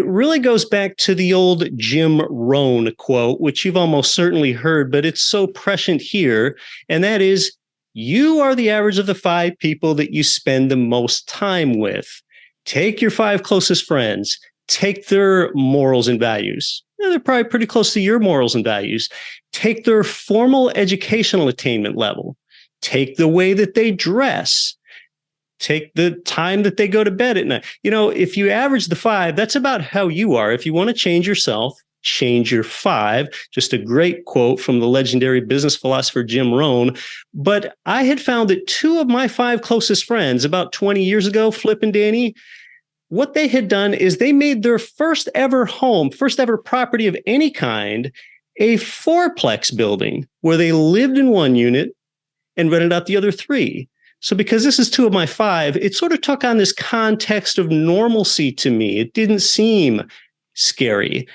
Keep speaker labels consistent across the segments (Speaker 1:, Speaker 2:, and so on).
Speaker 1: It really goes back to the old Jim Rohn quote, which you've almost certainly heard, but it's so prescient here. And that is, you are the average of the 5 people that you spend the most time with. Take your 5 closest friends, take their morals and values. They're probably pretty close to your morals and values. Take their formal educational attainment level. Take the way that they dress. Take the time that they go to bed at night. If you average the 5, that's about how you are. If you want to change yourself, change your 5. Just a great quote from the legendary business philosopher Jim Rohn. But I had found that 2 of my 5 closest friends about 20 years ago, Flip and Danny, what they had done is they made their first ever home, first ever property of any kind, a fourplex building where they lived in one unit and rented out the other 3. So because this is 2 of my 5, it sort of took on this context of normalcy to me. It didn't seem scary.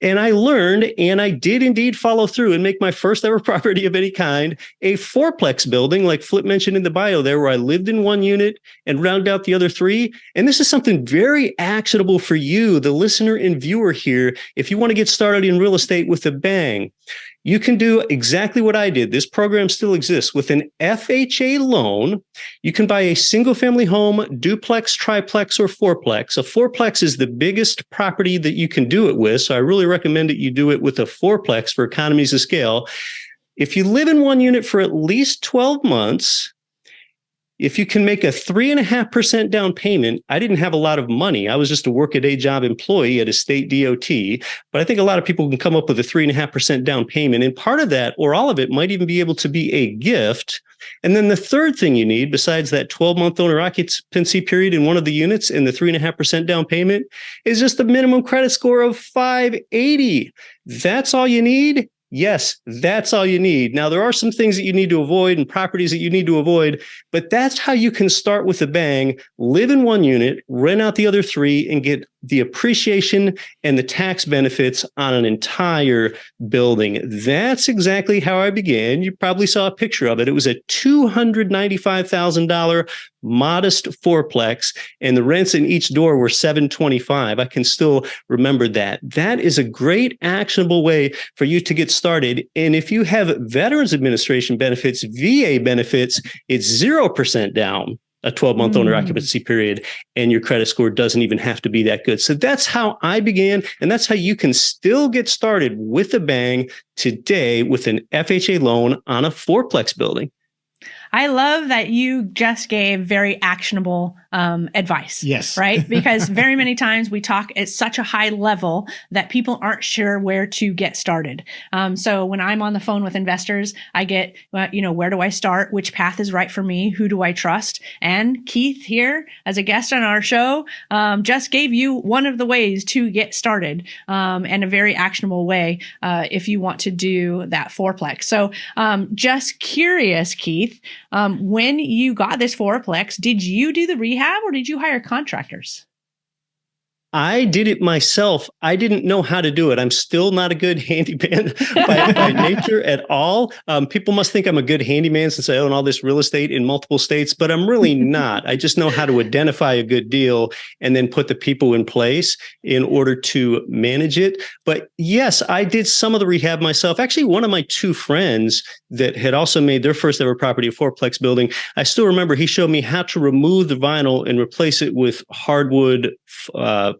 Speaker 1: And I learned, and I did indeed follow through and make my first ever property of any kind, a fourplex building, like Flip mentioned in the bio there, where I lived in one unit and rounded out the other 3. And this is something very actionable for you, the listener and viewer here, if you want to get started in real estate with a bang. You can do exactly what I did. This program still exists. With an FHA loan, you can buy a single-family home, duplex, triplex, or fourplex. A fourplex is the biggest property that you can do it with, so I really recommend that you do it with a fourplex for economies of scale. If you live in one unit for at least 12 months, if you can make a 3.5% down payment, I didn't have a lot of money. I was just a work-a-day job employee at a state DOT. But I think a lot of people can come up with a 3.5% down payment. And part of that, or all of it, might even be able to be a gift. And then the third thing you need, besides that 12-month owner occupancy period in one of the units and the 3.5% down payment, is just a minimum credit score of 580. That's all you need. Yes, that's all you need. Now, there are some things that you need to avoid and properties that you need to avoid, but that's how you can start with a bang, live in one unit, rent out the other 3, and get the appreciation and the tax benefits on an entire building. That's exactly how I began. You probably saw a picture of it. It was a $295,000 modest fourplex, and the rents in each door were $725. I can still remember that. That is a great actionable way for you to get started. And if you have Veterans Administration benefits, VA benefits, it's 0% down, a 12-month owner occupancy period, and your credit score doesn't even have to be that good. So that's how I began, and that's how you can still get started with a bang today with an FHA loan on a fourplex building.
Speaker 2: I love that you just gave very actionable advice.
Speaker 3: Yes.
Speaker 2: Right? Because very many times we talk at such a high level that people aren't sure where to get started. So when I'm on the phone with investors, I get, where do I start? Which path is right for me? Who do I trust? And Keith here, as a guest on our show, just gave you one of the ways to get started, and a very actionable way if you want to do that fourplex. So just curious, Keith, when you got this fourplex, did you do the rehab or did you hire contractors?
Speaker 1: I did it myself. I didn't know how to do it. I'm still not a good handyman by nature at all. People must think I'm a good handyman since I own all this real estate in multiple states, but I'm really not. I just know how to identify a good deal and then put the people in place in order to manage it. But yes, I did some of the rehab myself. Actually, one of my 2 friends that had also made their first ever property a fourplex building, I still remember he showed me how to remove the vinyl and replace it with hardwood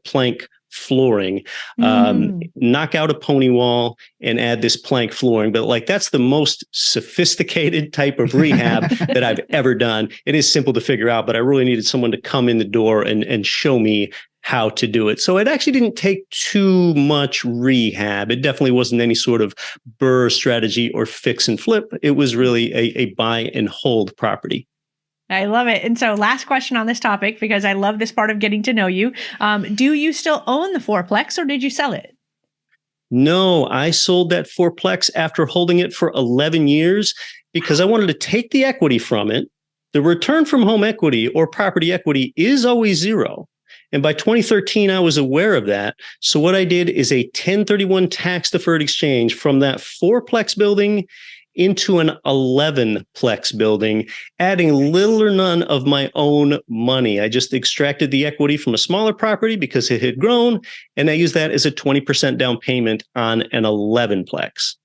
Speaker 1: plank flooring, knock out a pony wall and add this plank flooring. But that's the most sophisticated type of rehab that I've ever done. It is simple to figure out, but I really needed someone to come in the door and show me how to do it. So it actually didn't take too much rehab. It definitely wasn't any sort of BRRRR strategy or fix and flip. It was really a buy and hold property.
Speaker 2: I love it. And so last question on this topic, because I love this part of getting to know you. Do you still own the fourplex or did you sell it?
Speaker 1: No, I sold that fourplex after holding it for 11 years because I wanted to take the equity from it. The return from home equity or property equity is always 0. And by 2013, I was aware of that. So what I did is a 1031 tax deferred exchange from that fourplex building into an 11 plex building, adding little or none of my own money. I just extracted the equity from a smaller property because it had grown, and I used that as a 20% down payment on an 11 plex.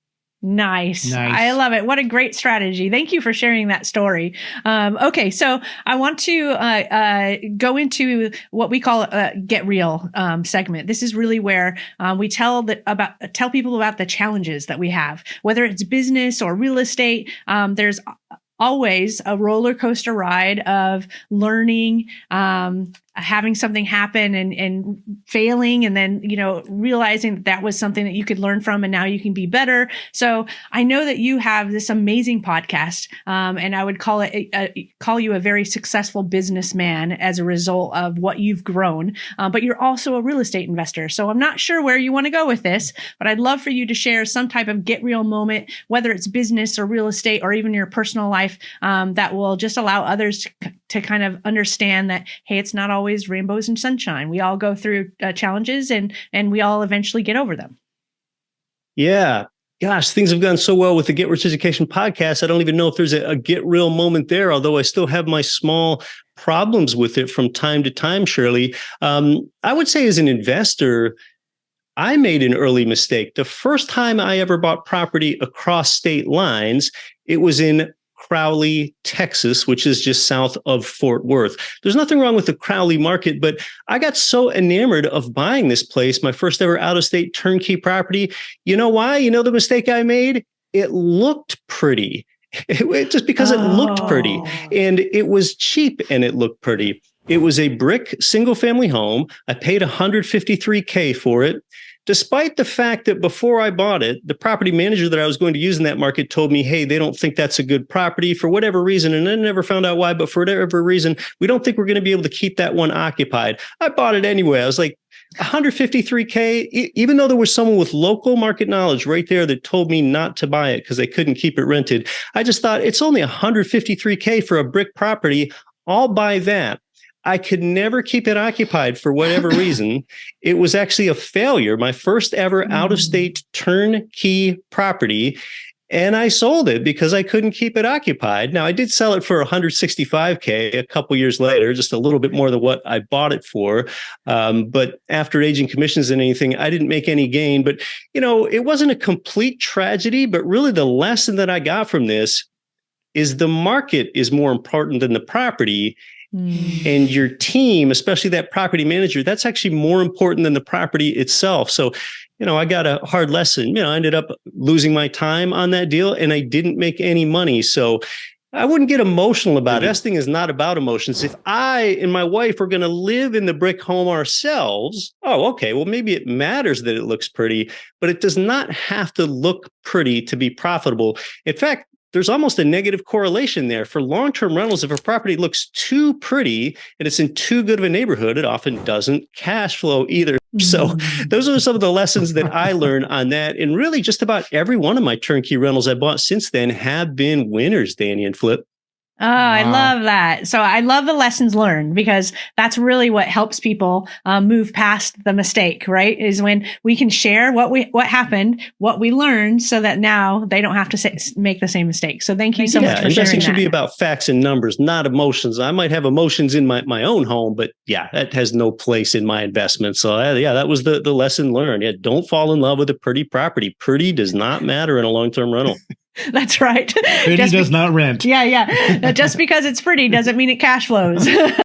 Speaker 2: Nice. I love it. What a great strategy. Thank you for sharing that story. Okay, so I want to go into what we call a Get Real segment. This is really where we tell people about the challenges that we have, whether it's business or real estate. There's always a roller coaster ride of learning, having something happen and failing, and then, realizing that was something that you could learn from and now you can be better. So I know that you have this amazing podcast, and I would call you a very successful businessman as a result of what you've grown, but you're also a real estate investor. So I'm not sure where you want to go with this, but I'd love for you to share some type of get real moment, whether it's business or real estate or even your personal life, that will just allow others to kind of understand that, hey, it's not always rainbows and sunshine. We all go through challenges and we all eventually get over them.
Speaker 1: Yeah. Gosh, things have gone so well with the Get Rich Education podcast. I don't even know if there's a get real moment there, although I still have my small problems with it from time to time, Shirley. I would say as an investor, I made an early mistake. The first time I ever bought property across state lines, it was in Crowley, Texas, which is just south of Fort Worth. There's nothing wrong with the Crowley market, but I got so enamored of buying this place, my first ever out-of-state turnkey property. You know why? You know the mistake I made? It looked pretty. Just because it looked pretty, and it was cheap and it looked pretty. It was a brick single-family home. I paid $153K for it. Despite the fact that before I bought it, the property manager that I was going to use in that market told me, hey, they don't think that's a good property for whatever reason. And I never found out why, but for whatever reason, we don't think we're going to be able to keep that one occupied. I bought it anyway. I was like, $153K, even though there was someone with local market knowledge right there that told me not to buy it because they couldn't keep it rented. I just thought it's only $153K for a brick property. I'll buy that. I could never keep it occupied for whatever reason. It was actually a failure, my first ever out-of-state turnkey property. And I sold it because I couldn't keep it occupied. Now, I did sell it for $165K a couple years later, just a little bit more than what I bought it for. But after aging commissions and anything, I didn't make any gain. But, it wasn't a complete tragedy, but really the lesson that I got from this is the market is more important than the property. And your team, especially that property manager, that's actually more important than the property itself. So, I got a hard lesson. I ended up losing my time on that deal and I didn't make any money. So I wouldn't get emotional about it. Investing is not about emotions. If I and my wife are going to live in the brick home ourselves, okay, well, maybe it matters that it looks pretty, but it does not have to look pretty to be profitable. In fact, there's almost a negative correlation there. For long-term rentals, if a property looks too pretty and it's in too good of a neighborhood, it often doesn't cash flow either. So those are some of the lessons that I learned on that. And really just about every one of my turnkey rentals I bought since then have been winners, Danny and Flip.
Speaker 2: Oh, I love that. So I love the lessons learned because that's really what helps people move past the mistake, right? Is when we can share what happened, what we learned, so that now they don't have to make the same mistake. So thank you so much for sharing that.
Speaker 1: Investing should be about facts and numbers, not emotions. I might have emotions in my own home, but that has no place in my investment. So that was the lesson learned. Yeah, don't fall in love with a pretty property. Pretty does not matter in a long-term rental.
Speaker 2: That's right.
Speaker 3: Pretty does not rent.
Speaker 2: Yeah. Just because it's pretty doesn't mean it cash flows.